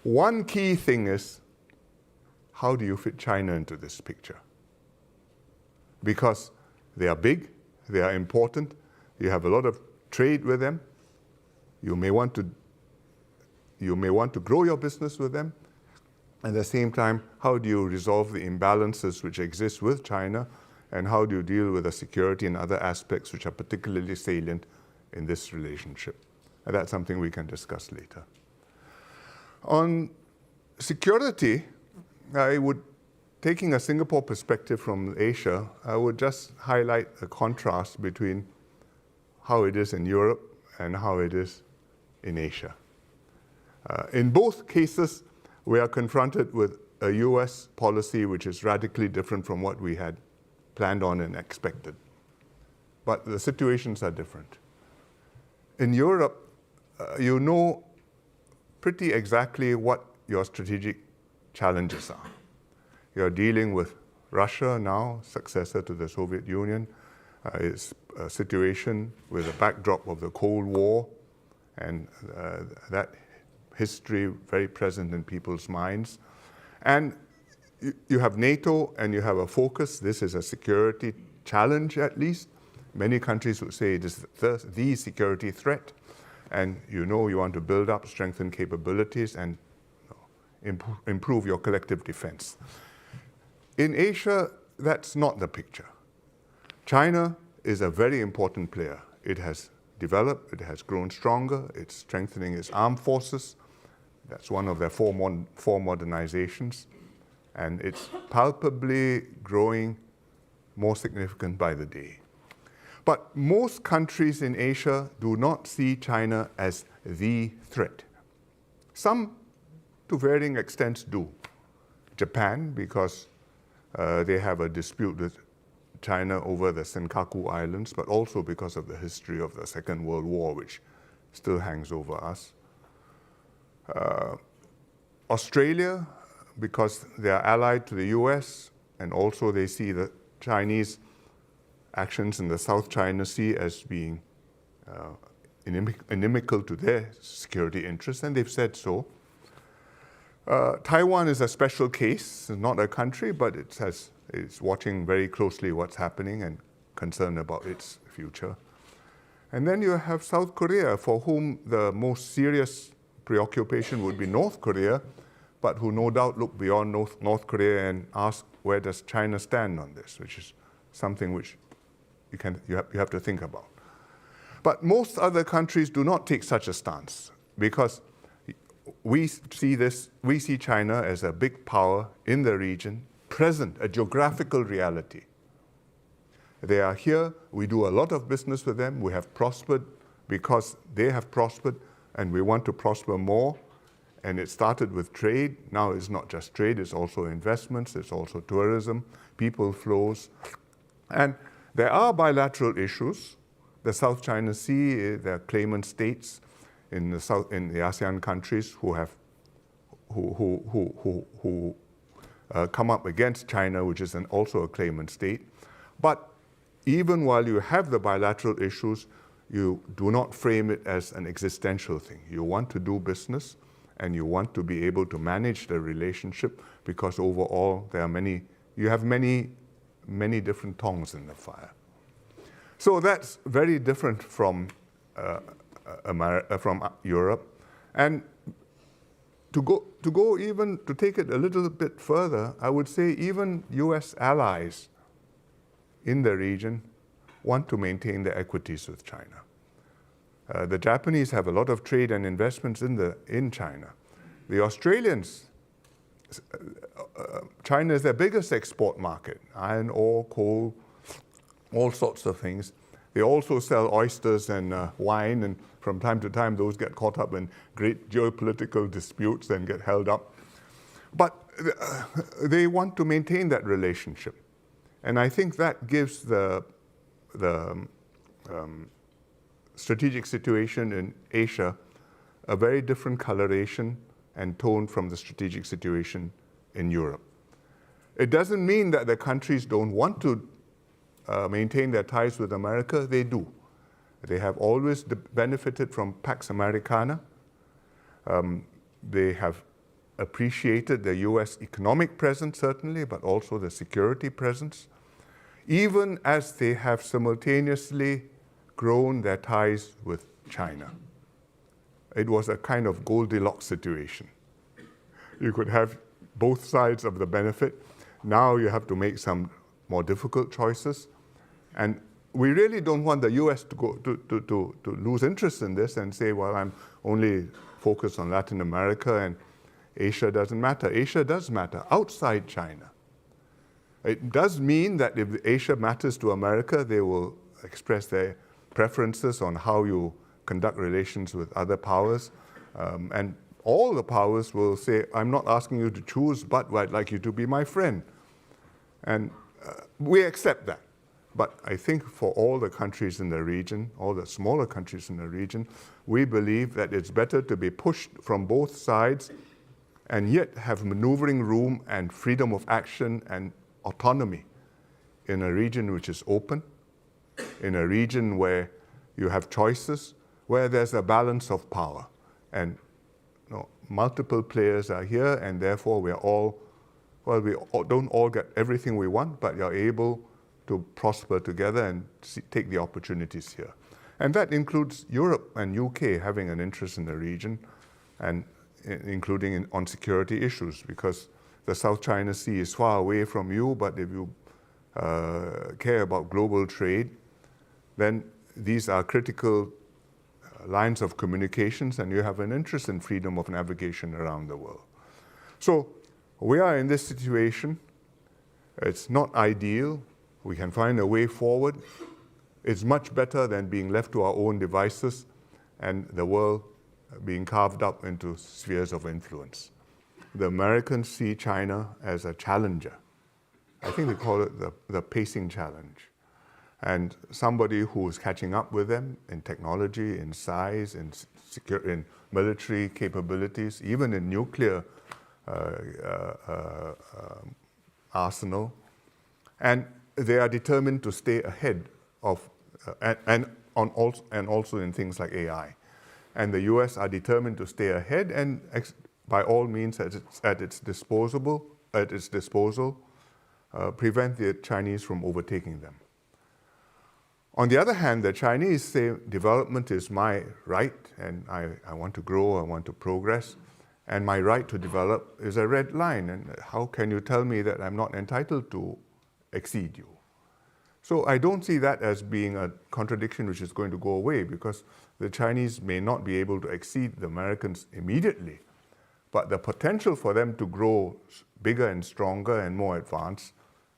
One key thing is, how do you fit China into this picture? Because they are big, they are important, you have a lot of trade with them, you may want to grow your business with them. At the same time, how do you resolve the imbalances which exist with China, and how do you deal with the security and other aspects which are particularly salient in this relationship? And that's something we can discuss later. On security, taking a Singapore perspective from Asia, I would just highlight a contrast between how it is in Europe and how it is in Asia. In both cases, we are confronted with a US policy which is radically different from what we had planned on and expected. But the situations are different. In Europe, you know pretty exactly what your strategic challenges are. You're dealing with Russia now, successor to the Soviet Union. It's a situation with a backdrop of the Cold War, and that history very present in people's minds. And you have NATO and you have a focus. This is a security challenge, at least. Many countries would say it is the security threat. And you know you want to build up, strengthen capabilities, and improve your collective defense. In Asia, that's not the picture. China is a very important player. It has developed, it has grown stronger, it's strengthening its armed forces. That's one of their four modernizations. And it's palpably growing more significant by the day. But most countries in Asia do not see China as the threat. Some, to varying extents, do. Japan, because they have a dispute with China over the Senkaku Islands, but also because of the history of the Second World War, which still hangs over us. Australia, because they are allied to the US, and also they see the Chinese actions in the South China Sea as being inimical to their security interests, and they've said so. Taiwan is a special case, not a country, but it's watching very closely what's happening and concerned about its future. And then you have South Korea, for whom the most serious preoccupation would be North Korea, but who no doubt look beyond North Korea and ask, where does China stand on this, which is something which you have to think about. But most other countries do not take such a stance, because we see China as a big power in the region, present, a geographical reality. They are here, we do a lot of business with them, we have prospered because they have prospered, and we want to prosper more. And it started with trade. Now it's not just trade, it's also investments, it's also tourism, people flows. And there are bilateral issues. The South China Sea, there are claimant states in the ASEAN countries who come up against China, which is also a claimant state. But even while you have the bilateral issues, you do not frame it as an existential thing. You want to do business, and you want to be able to manage the relationship, because overall you have many different tongs in the fire. So that's very different from Europe. And to take it a little bit further, I would say even US allies in the region want to maintain their equities with China. The Japanese have a lot of trade and investments in China. The Australians, China is their biggest export market, iron ore, coal, all sorts of things. They also sell oysters and wine, and from time to time those get caught up in great geopolitical disputes and get held up. But they want to maintain that relationship. And I think that gives the strategic situation in Asia a very different coloration and tone from the strategic situation in Europe. It doesn't mean that the countries don't want to maintain their ties with America. They do. They have always benefited from Pax Americana. They have appreciated the US economic presence, certainly, but also the security presence, even as they have simultaneously grown their ties with China. It was a kind of Goldilocks situation. You could have both sides of the benefit. Now you have to make some more difficult choices. And we really don't want the US to lose interest in this and say, well, I'm only focused on Latin America and Asia doesn't matter. Asia does matter outside China. It does mean that if Asia matters to America, they will express their preferences on how you conduct relations with other powers. And all the powers will say, I'm not asking you to choose, but I'd like you to be my friend. And we accept that. But I think for all the countries in the region, all the smaller countries in the region, we believe that it's better to be pushed from both sides and yet have maneuvering room and freedom of action and autonomy in a region which is open, in a region where you have choices, where there's a balance of power. And multiple players are here, and therefore we don't all get everything we want, but you're able to prosper together and take the opportunities here. And that includes Europe and UK having an interest in the region, and including on security issues, because the South China Sea is far away from you, but if you care about global trade, then these are critical lines of communications, and you have an interest in freedom of navigation around the world. So we are in this situation. It's not ideal. We can find a way forward. It's much better than being left to our own devices and the world being carved up into spheres of influence. The Americans see China as a challenger. I think they call it the pacing challenge. And somebody who is catching up with them in technology, in size, in military capabilities, even in nuclear arsenal. And they are determined to stay ahead of, and also in things like AI. And the US are determined to stay ahead and by all means at its disposal, prevent the Chinese from overtaking them. On the other hand, the Chinese say development is my right, and I want to grow, I want to progress, and my right to develop is a red line, and how can you tell me that I'm not entitled to exceed you? So I don't see that as being a contradiction which is going to go away, because the Chinese may not be able to exceed the Americans immediately, but the potential for them to grow bigger and stronger and more advanced,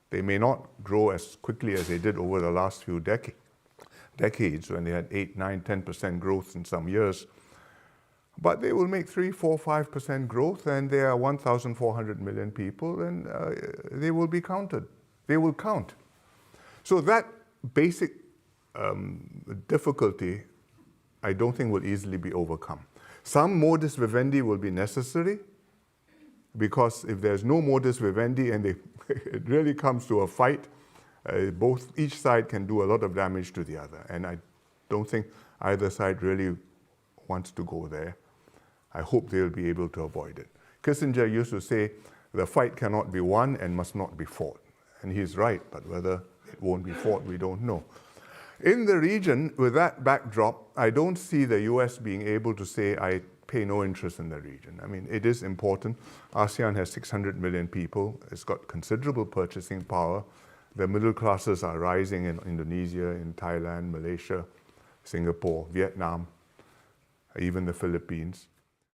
they may not grow as quickly as they did over the last few decades when they had 8, 9, 10% growth in some years. But they will make 3, 4, 5% growth, and there are 1,400 million people, and they will be counted. They will count. So that basic difficulty, I don't think will easily be overcome. Some modus vivendi will be necessary, because if there's no modus vivendi and it really comes to a fight, each side can do a lot of damage to the other. And I don't think either side really wants to go there. I hope they'll be able to avoid it. Kissinger used to say, the fight cannot be won and must not be fought. And he's right, but whether it won't be fought, we don't know. In the region, with that backdrop, I don't see the US being able to say, I pay no interest in the region. I mean, it is important. ASEAN has 600 million people. It's got considerable purchasing power. The middle classes are rising in Indonesia, in Thailand, Malaysia, Singapore, Vietnam, even the Philippines.